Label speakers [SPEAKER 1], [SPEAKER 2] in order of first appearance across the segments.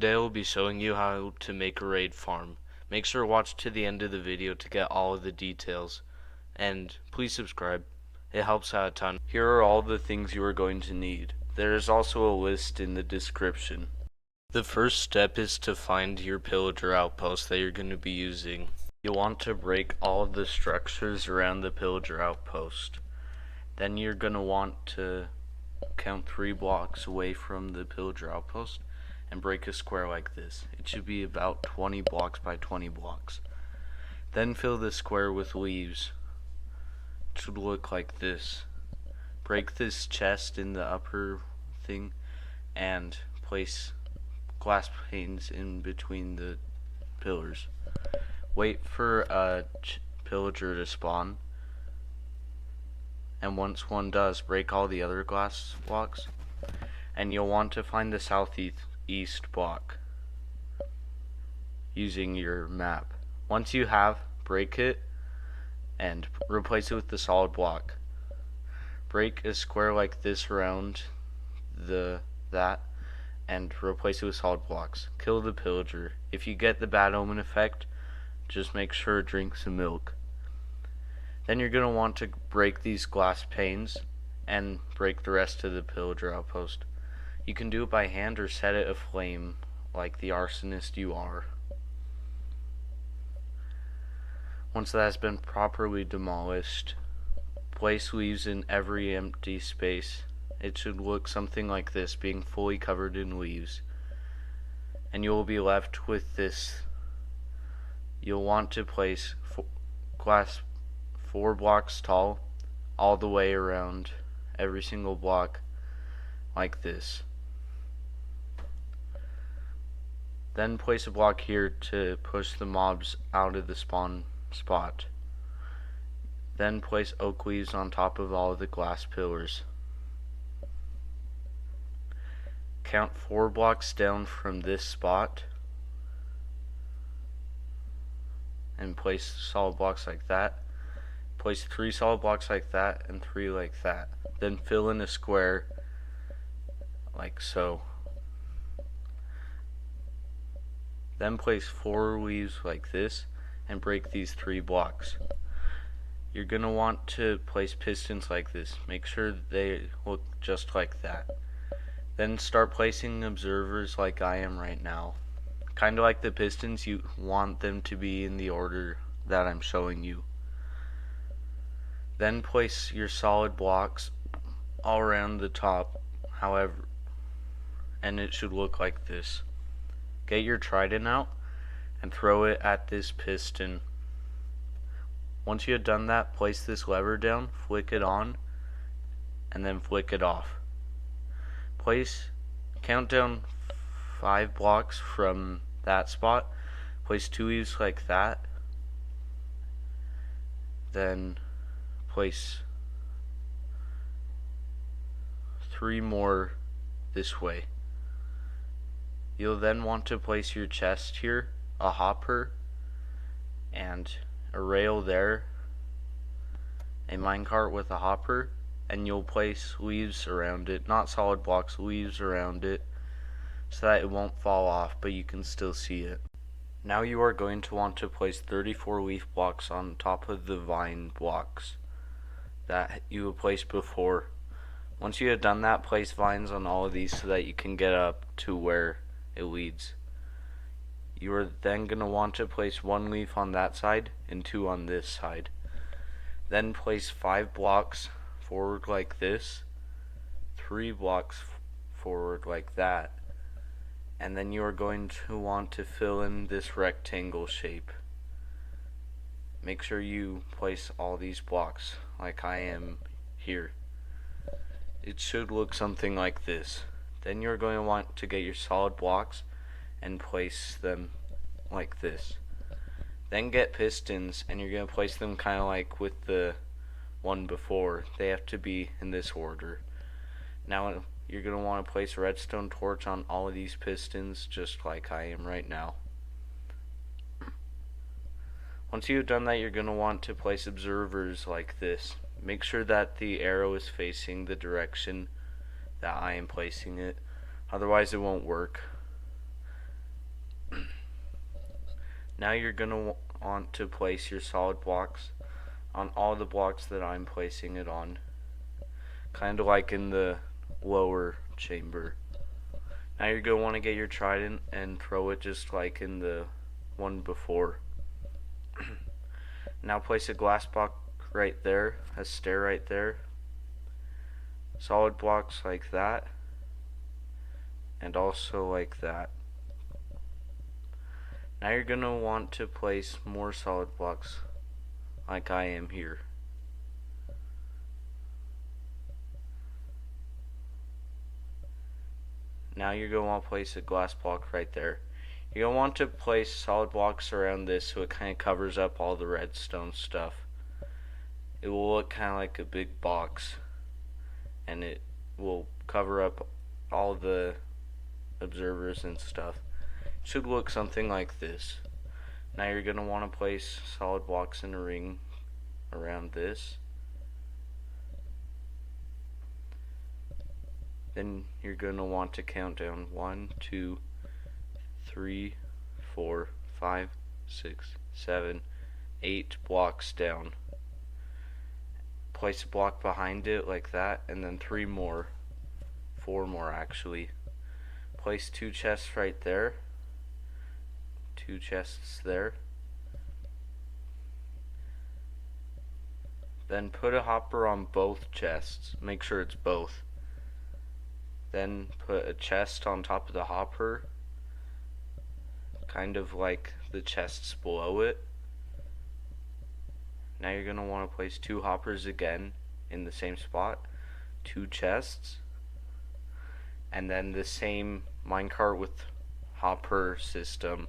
[SPEAKER 1] Today I'll be showing you how to make a raid farm. Make sure to watch to the end of the video to get all of the details. And please subscribe. It helps out a ton. Here are all the things you are going to need. There is also a list in the description. The first step is to find your pillager outpost that you're going to be using. You'll want to break all of the structures around the pillager outpost. Then you're going to want to count 3 blocks away from the pillager outpost and break a square like this. It should be about 20 blocks by 20 blocks. Then fill the square with leaves. It should look like this. Break this chest in the upper thing and place glass panes in between the pillars. Wait for a pillager to spawn, and once one does, break all the other glass blocks, and you'll want to find the southeast block using your map. Once you have, break it and replace it with the solid block. Break a square like this around that and replace it with solid blocks. Kill the pillager. If you get the bad omen effect, just make sure to drink some milk. Then you're going to want to break these glass panes and break the rest of the pillager outpost. You can do it by hand or set it aflame like the arsonist you are. Once that has been properly demolished, place leaves in every empty space. It should look something like this, being fully covered in leaves. And you will be left with this. You'll want to place glass 4 blocks tall all the way around every single block like this. Then place a block here to push the mobs out of the spawn spot. Then place oak leaves on top of all of the glass pillars. Count 4 blocks down from this spot and place solid blocks like that. Place 3 solid blocks like that and 3 like that. Then fill in a square like so. Then place 4 leaves like this and break these 3 blocks. You're going to want to place pistons like this. Make sure they look just like that. Then start placing observers like I am right now. Kind of like the pistons, you want them to be in the order that I'm showing you. Then place your solid blocks all around the top, however, and it should look like this. Get your trident out and throw it at this piston. Once you have done that, place this lever down, flick it on, and then flick it off. Count down 5 blocks from that spot, place 2 leaves like that, then place 3 more this way. You'll then want to place your chest here, a hopper, and a rail there, a minecart with a hopper, and you'll place leaves around it, not solid blocks, leaves around it, so that it won't fall off, but you can still see it. Now you are going to want to place 34 leaf blocks on top of the vine blocks that you have placed before. Once you have done that, place vines on all of these so that you can get up to where it leads. You are then going to want to place 1 leaf on that side and 2 on this side. Then place 5 blocks forward like this, 3 blocks forward like that, and then you are going to want to fill in this rectangle shape. Make sure you place all these blocks like I am here. It should look something like this. Then you're going to want to get your solid blocks and place them like this. Then get pistons, and you're going to place them kind of like with the one before. They have to be in this order. Now you're going to want to place a redstone torch on all of these pistons just like I am right now. Once you've done that, you're going to want to place observers like this. Make sure that the arrow is facing the direction that I am placing it, otherwise it won't work. Now you're going to want to place your solid blocks on all the blocks that I'm placing it on, kind of like in the lower chamber. Now you're going to want to get your trident and throw it just like in the one before. Now place a glass block right there, a stair right there, solid blocks like that, and also like that. Now you're going to want to place more solid blocks like I am here. Now you're going to want to place a glass block right there. You're going to want to place solid blocks around this so it kind of covers up all the redstone stuff. It will look kind of like a big box, and it will cover up all the observers and stuff. It should look something like this. Now you're going to want to place solid blocks in a ring around this. Then you're going to want to count down 1, 2, 3, 4, 5, 6, 7, 8 blocks down. Place a block behind it like that, and then 3 more, 4 more actually. Place 2 chests right there, 2 chests there. Then put a hopper on both chests, make sure it's both. Then put a chest on top of the hopper, kind of like the chests below it. Now you're going to want to place 2 hoppers again in the same spot, 2 chests, and then the same minecart with hopper system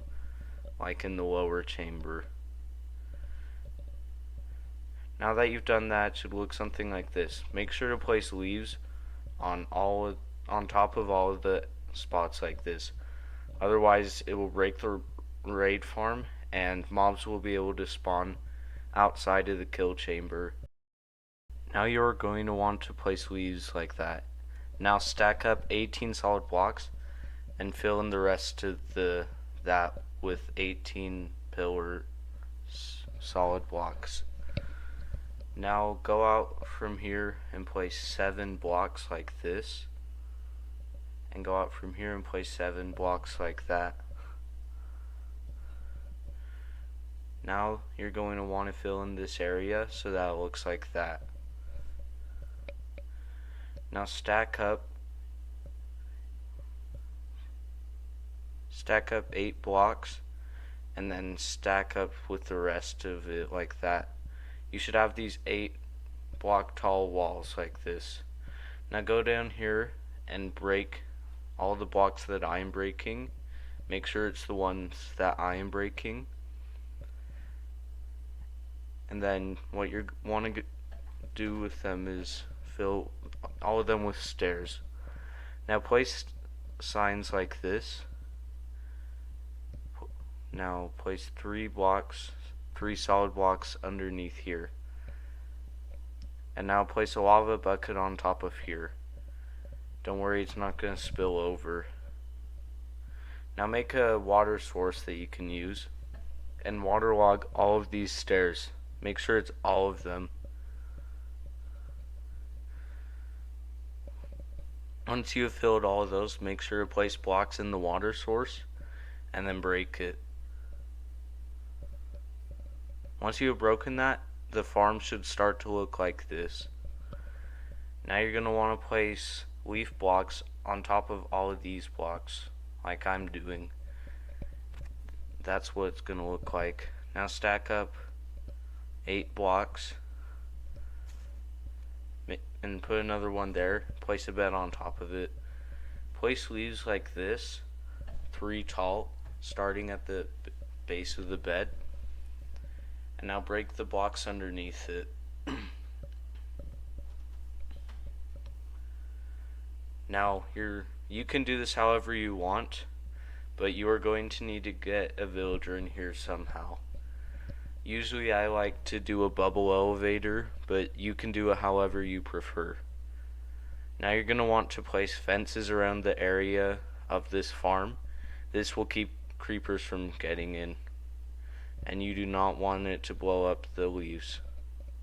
[SPEAKER 1] like in the lower chamber. Now that you've done that, it should look something like this. Make sure to place leaves on top of all of the spots like this. Otherwise it will break the raid farm and mobs will be able to spawn outside of the kill chamber. Now you are going to want to place leaves like that. Now stack up 18 solid blocks and fill in the rest of that with 18 pillar solid blocks. Now go out from here and place 7 blocks like this, and go out from here and place 7 blocks like that. Now you're going to want to fill in this area so that it looks like that. Now stack up 8 blocks and then stack up with the rest of it like that. You should have these 8 block tall walls like this. Now go down here and break all the blocks that I am breaking. Make sure it's the ones that I am breaking. And then what you want to do with them is fill all of them with stairs. Now place signs like this. Now place 3 solid blocks underneath here. And now place a lava bucket on top of here. Don't worry, it's not going to spill over. Now make a water source that you can use and waterlog all of these stairs. Make sure it's all of them. Once you have filled all of those, make sure to place blocks in the water source and then break it. Once you have broken that, the farm should start to look like this. Now you're going to want to place leaf blocks on top of all of these blocks, like I'm doing. That's what it's going to look like. Now stack up 8 blocks and put another one there. Place a bed on top of it. Place leaves like this, 3 tall, starting at the base of the bed. And now break the blocks underneath it. Now you can do this however you want, but you are going to need to get a villager in here somehow. Usually I like to do a bubble elevator, but you can do it however you prefer. Now you're going to want to place fences around the area of this farm. This will keep creepers from getting in. and you do not want it to blow up the leaves.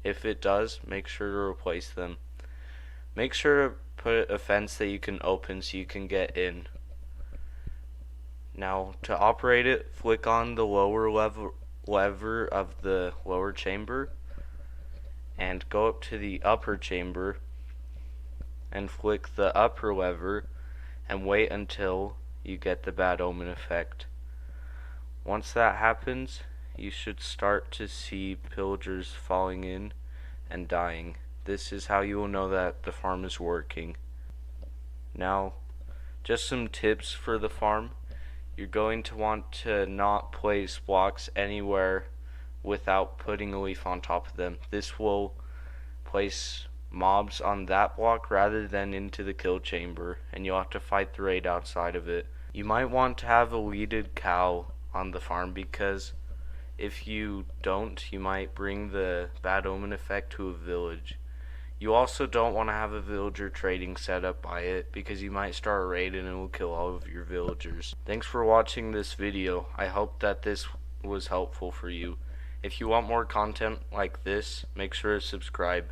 [SPEAKER 1] If it does, make sure to replace them. Make sure to put a fence that you can open so you can get in. Now, to operate it, flick on the lower lever of the lower chamber and go up to the upper chamber and flick the upper lever and wait until you get the bad omen effect. Once that happens, you should start to see pillagers falling in and dying. This is how you will know that the farm is working. Now, just some tips for the farm. You're going to want to not place blocks anywhere without putting a leaf on top of them. This will place mobs on that block rather than into the kill chamber, and you'll have to fight the raid outside of it. You might want to have a weeded cow on the farm, because if you don't, you might bring the bad omen effect to a village. You also don't want to have a villager trading set up by it, because you might start a raid and it will kill all of your villagers. Thanks for watching this video. I hope that this was helpful for you. If you want more content like this, make sure to subscribe.